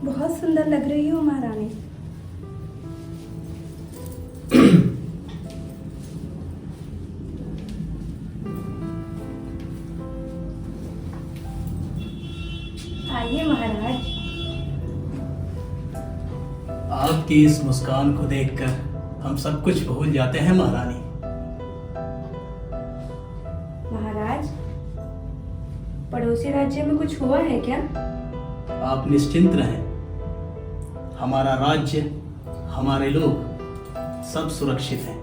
बहुत सुंदर लग रही हो महारानी। आइए महाराज। आपकी इस मुस्कान को देखकर हम सब कुछ भूल जाते हैं महारानी। महाराज, पड़ोसी राज्य में कुछ हुआ है क्या? आप निश्चिंत रहें, हमारा राज्य, हमारे लोग सब सुरक्षित हैं।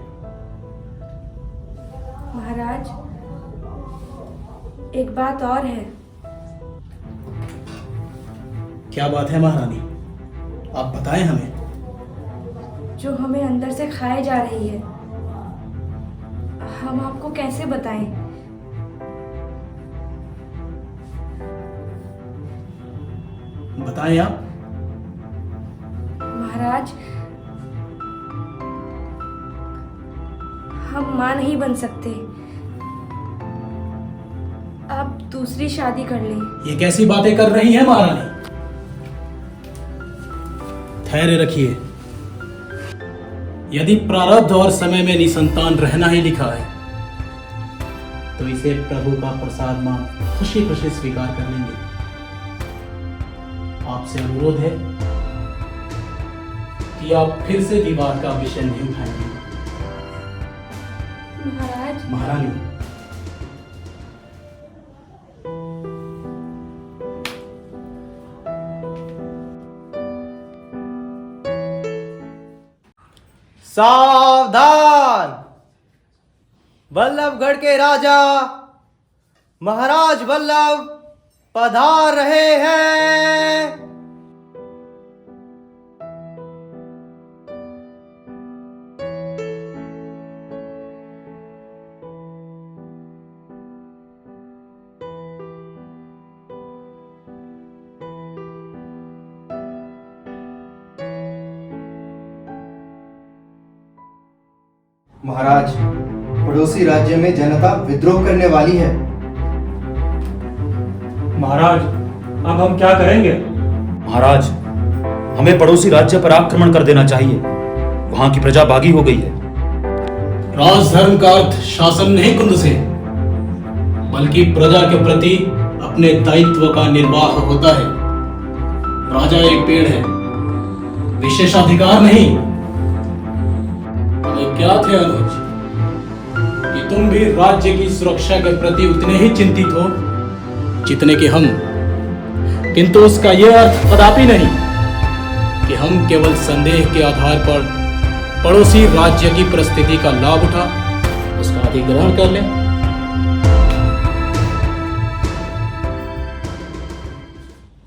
महाराज, एक बात और है। क्या बात है महारानी, आप बताएं हमें। जो हमें अंदर से खाए जा रही है, हम आपको कैसे बताएं? बताएं आप। महाराज, हम मां नहीं बन सकते। आप दूसरी शादी कर लें। ये कैसी बातें कर रही हैं महारानी? धैर्य रखिए। यदि प्रारब्ध और समय में निसंतान रहना ही लिखा है तो इसे प्रभु का प्रसाद मान खुशी खुशी स्वीकार कर लेंगे। आपसे अनुरोध है कि आप फिर से विवाद का विषय नहीं उठाएंगे। महाराज, महारानी, सावधान! वल्लभगढ़ के राजा महाराज वल्लभ पधार रहे हैं। महाराज, पड़ोसी राज्य में जनता विद्रोह करने वाली है। महाराज, अब हम क्या करेंगे? महाराज, हमें पड़ोसी राज्य पर आक्रमण कर देना चाहिए। वहां की प्रजा भागी हो गई है। राजधर्म का अर्थ शासन नहीं कुंद से, बल्कि प्रजा के प्रति अपने दायित्व का निर्वाह होता है। राजा एक पेड़ है, विशेषाधिकार नहीं। क्या थे अनुज कि तुम भी राज्य की सुरक्षा के प्रति उतने ही चिंतित हो जितने कि हम, किंतु उसका यह अर्थ कदापि नहीं कि हम केवल संदेह के आधार पर पड़ोसी राज्य की परिस्थिति का लाभ उठा उसका अधिग्रहण कर लें।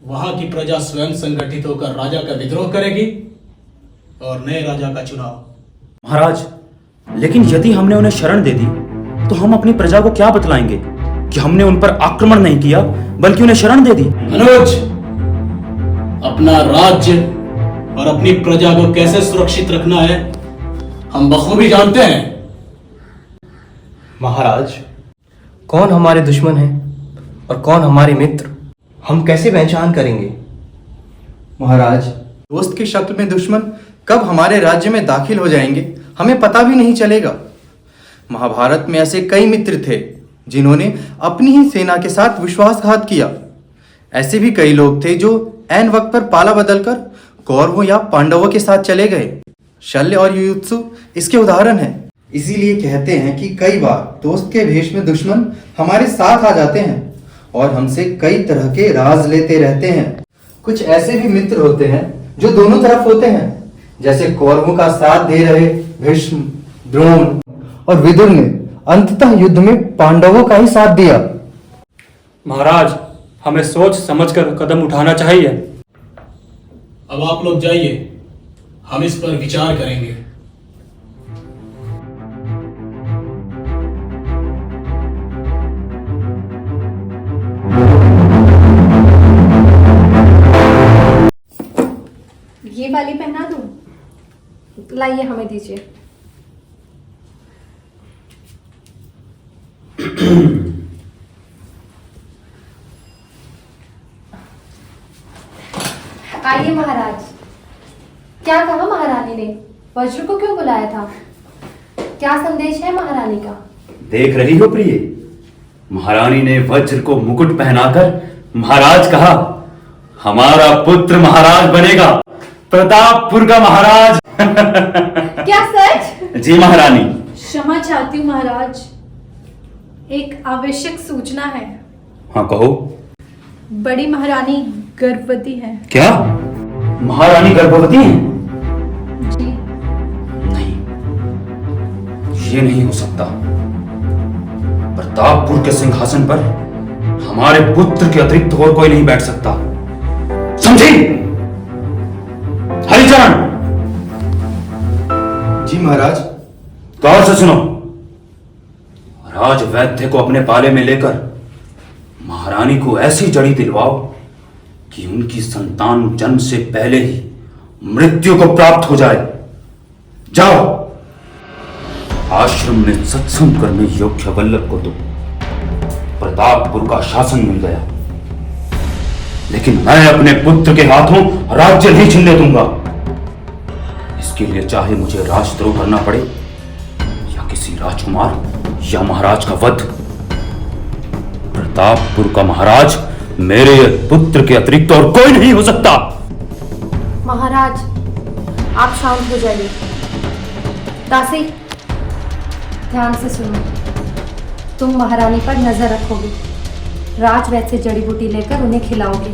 वहां की प्रजा स्वयं संगठित होकर राजा का विद्रोह करेगी और नए राजा का चुनाव। महाराज, लेकिन यदि हमने उन्हें शरण दे दी तो हम अपनी प्रजा को क्या बतलाएंगे कि हमने उन पर आक्रमण नहीं किया बल्कि उन्हें शरण दे दी? अनुज, अपना राज्य और अपनी प्रजा को कैसे सुरक्षित रखना है हम बखूबी जानते हैं। महाराज, कौन हमारे दुश्मन है और कौन हमारे मित्र, हम कैसे पहचान करेंगे? महाराज, दोस्त के शब्द में दुश्मन कब हमारे राज्य में दाखिल हो जाएंगे हमें पता भी नहीं चलेगा। महाभारत में ऐसे कई मित्र थे जिन्होंने अपनी ही सेना के साथ विश्वासघात किया। ऐसे भी कई लोग थे जो ऐन वक्त पर पाला बदलकर कौरवों या पांडवों के साथ चले गए। शल्य और युयुत्सु इसके उदाहरण हैं। इसीलिए कहते हैं कि कई बार दोस्त के भेष में दुश्मन हमारे साथ आ जाते हैं और हमसे कई तरह के राज लेते रहते हैं। कुछ ऐसे भी मित्र होते हैं जो दोनों तरफ होते हैं, जैसे कौरवों का साथ दे रहे भीष्म, द्रोण और विदुर ने अंततः युद्ध में पांडवों का ही साथ दिया। महाराज, हमें सोच समझकर कदम उठाना चाहिए। अब आप लोग जाइए, हम इस पर विचार करेंगे। ये वाली पहना दूं? लाइए, हमें दीजिए। आइए महाराज। क्या कहा महारानी ने? वज्र को क्यों बुलाया था? क्या संदेश है महारानी का? देख रही हो प्रिय, महारानी ने वज्र को मुकुट पहनाकर महाराज कहा, हमारा पुत्र महाराज बनेगा, प्रतापपुर का महाराज। क्या सच? जी महारानी। क्षमा चाहती हूँ महाराज, एक आवश्यक सूचना है। हाँ कहो। बड़ी महारानी गर्भवती है। क्या महारानी गर्भवती है? जी। नहीं, ये नहीं हो सकता। प्रतापपुर के सिंहासन पर हमारे पुत्र के अतिरिक्त और कोई नहीं बैठ सकता, समझी? हरिचरण। जी महाराज। गौर से सुनो, राज वैद्य को अपने पाले में लेकर महारानी को ऐसी जड़ी दिलवाओ कि उनकी संतान जन्म से पहले ही मृत्यु को प्राप्त हो जाए। जाओ, आश्रम में सत्संग करने योग्य वल्लभ को तो प्रतापपुर का शासन मिल गया, लेकिन मैं अपने पुत्र के हाथों राज्य नहीं छीनने दूंगा। इसके लिए चाहे मुझे राजद्रोह करना पड़े या किसी राजकुमार या महाराज का वध, प्रतापपुर का महाराज मेरे पुत्र के अतिरिक्त और कोई नहीं हो सकता। महाराज, आप शांत हो जाइए। दासी, ध्यान से सुनो। तुम महारानी पर नजर रखोगे, राजवैद्य से जड़ी बूटी लेकर उन्हें खिलाओगे।